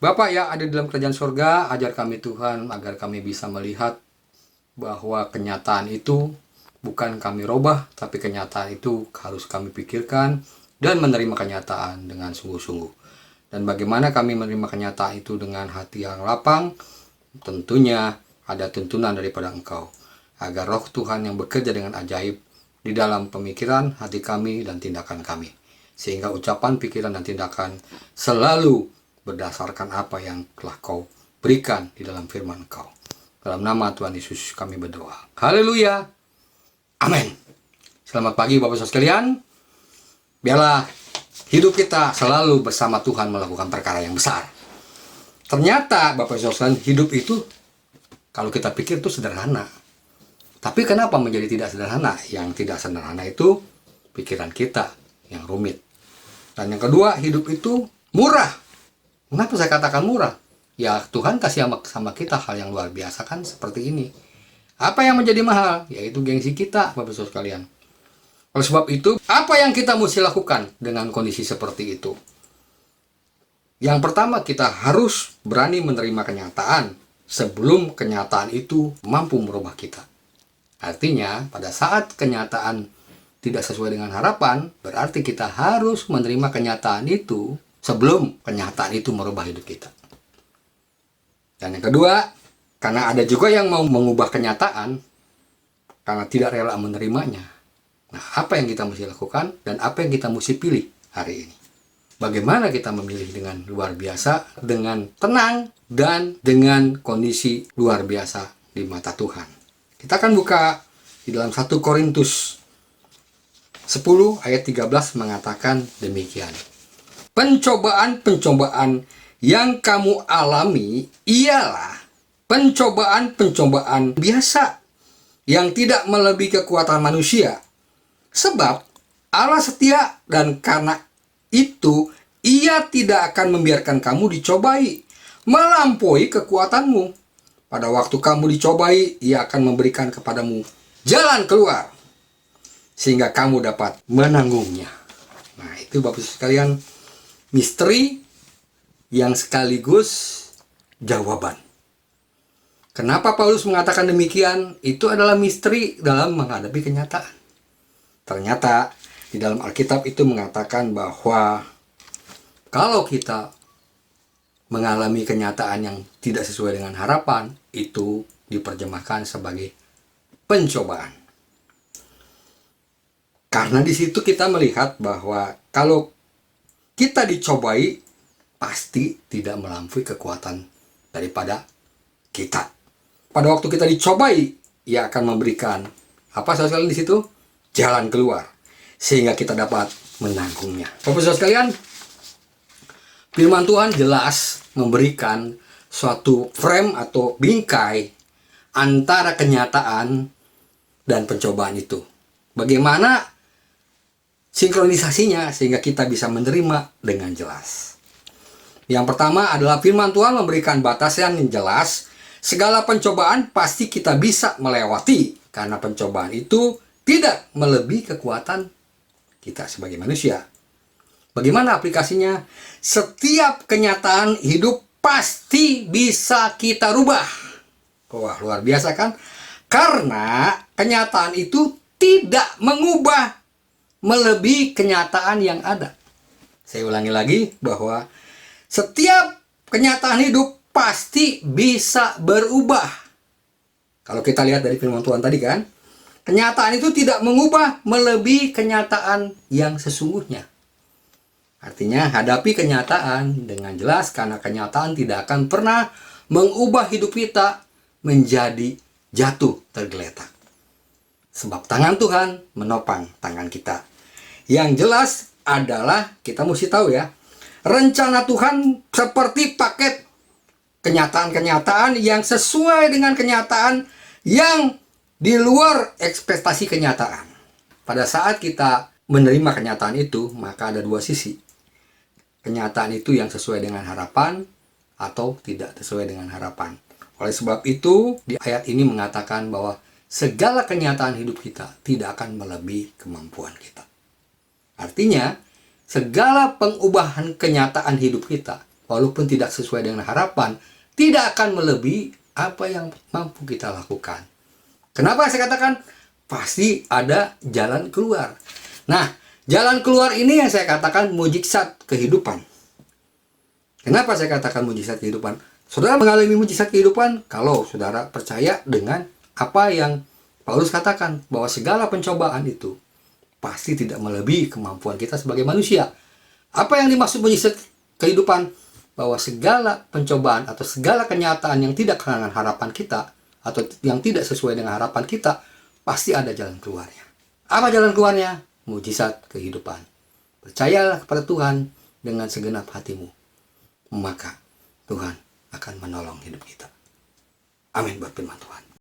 Bapa yang ada di dalam kerajaan surga, ajar kami Tuhan agar kami bisa melihat bahwa kenyataan itu bukan kami robah, tapi kenyataan itu harus kami pikirkan dan menerima kenyataan dengan sungguh-sungguh. Dan bagaimana kami menerima kenyataan itu dengan hati yang lapang, tentunya ada tuntunan daripada Engkau, agar roh Tuhan yang bekerja dengan ajaib di dalam pemikiran, hati kami, dan tindakan kami. Sehingga ucapan, pikiran, dan tindakan selalu berdasarkan apa yang telah Kau berikan di dalam firman Kau. Dalam nama Tuhan Yesus kami berdoa. Haleluya. Amin. Selamat pagi Bapak Saudara sekalian. Biarlah hidup kita selalu bersama Tuhan melakukan perkara yang besar. Ternyata Bapak Saudara sekalian, hidup itu kalau kita pikir itu sederhana. Tapi kenapa menjadi tidak sederhana? Yang tidak sederhana itu pikiran kita yang rumit. Dan yang kedua, hidup itu murah. Kenapa saya katakan murah? Ya Tuhan kasih sama kita hal yang luar biasa kan seperti ini. Apa yang menjadi mahal? Yaitu gengsi kita, Bapak Saudara sekalian. Oleh sebab itu, apa yang kita mesti lakukan dengan kondisi seperti itu? Yang pertama, kita harus berani menerima kenyataan sebelum kenyataan itu mampu merubah kita. Artinya, pada saat kenyataan tidak sesuai dengan harapan, berarti kita harus menerima kenyataan itu sebelum kenyataan itu merubah hidup kita. Dan yang kedua, karena ada juga yang mau mengubah kenyataan karena tidak rela menerimanya. Nah, apa yang kita mesti lakukan dan apa yang kita mesti pilih hari ini? Bagaimana kita memilih dengan luar biasa, dengan tenang, dan dengan kondisi luar biasa di mata Tuhan. Kita akan buka di dalam 1 Korintus 10 ayat 13 mengatakan demikian. Pencobaan-pencobaan yang kamu alami ialah pencobaan-pencobaan biasa yang tidak melebihi kekuatan manusia. Sebab Allah setia dan karena itu Ia tidak akan membiarkan kamu dicobai melampaui kekuatanmu. Pada waktu kamu dicobai, Ia akan memberikan kepadamu jalan keluar sehingga kamu dapat menanggungnya. Nah, itu Bapak Ibu sekalian, misteri yang sekaligus jawaban. Kenapa Paulus mengatakan demikian? Itu adalah misteri dalam menghadapi kenyataan. Ternyata di dalam Alkitab itu mengatakan bahwa kalau kita mengalami kenyataan yang tidak sesuai dengan harapan, itu diterjemahkan sebagai pencobaan. Karena di situ kita melihat bahwa kalau kita dicobai, pasti tidak melampaui kekuatan daripada kita. Pada waktu kita dicobai, Ia akan memberikan apa sekalian di situ? Jalan keluar, sehingga kita dapat menanggungnya. Bapak Saudara sekalian, firman Tuhan jelas memberikan suatu frame atau bingkai antara kenyataan dan pencobaan itu. Bagaimana sinkronisasinya sehingga kita bisa menerima dengan jelas. Yang pertama adalah firman Tuhan memberikan batasan yang jelas. Segala pencobaan pasti kita bisa melewati karena pencobaan itu tidak melebihi kekuatan kita sebagai manusia. Bagaimana aplikasinya? Setiap kenyataan hidup pasti bisa kita rubah. Wah, luar biasa kan? Karena kenyataan itu tidak mengubah melebihi kenyataan yang ada. Saya ulangi lagi bahwa setiap kenyataan hidup pasti bisa berubah. Kalau kita lihat dari firman Tuhan tadi kan, kenyataan itu tidak mengubah melebihi kenyataan yang sesungguhnya. Artinya hadapi kenyataan dengan jelas karena kenyataan tidak akan pernah mengubah hidup kita menjadi jatuh tergeletak. Sebab tangan Tuhan menopang tangan kita. Yang jelas adalah kita mesti tahu ya, rencana Tuhan seperti paket kenyataan-kenyataan yang sesuai dengan kenyataan yang di luar ekspektasi kenyataan. Pada saat kita menerima kenyataan itu, maka ada dua sisi. Kenyataan itu yang sesuai dengan harapan atau tidak sesuai dengan harapan. Oleh sebab itu, di ayat ini mengatakan bahwa segala kenyataan hidup kita tidak akan melebihi kemampuan kita. Artinya, segala pengubahan kenyataan hidup kita walaupun tidak sesuai dengan harapan, tidak akan melebihi apa yang mampu kita lakukan. Kenapa saya katakan pasti ada jalan keluar? Nah, jalan keluar ini yang saya katakan mujizat kehidupan. Kenapa saya katakan mujizat kehidupan? Saudara mengalami mujizat kehidupan kalau saudara percaya dengan apa yang Paulus katakan, bahwa segala pencobaan itu pasti tidak melebihi kemampuan kita sebagai manusia. Apa yang dimaksud mujizat kehidupan? Bahwa segala pencobaan atau segala kenyataan yang tidak dengan harapan kita, atau yang tidak sesuai dengan harapan kita, pasti ada jalan keluarnya. Apa jalan keluarnya? Mujizat kehidupan. Percayalah kepada Tuhan dengan segenap hatimu, maka Tuhan akan menolong hidup kita. Amin buat firman Tuhan.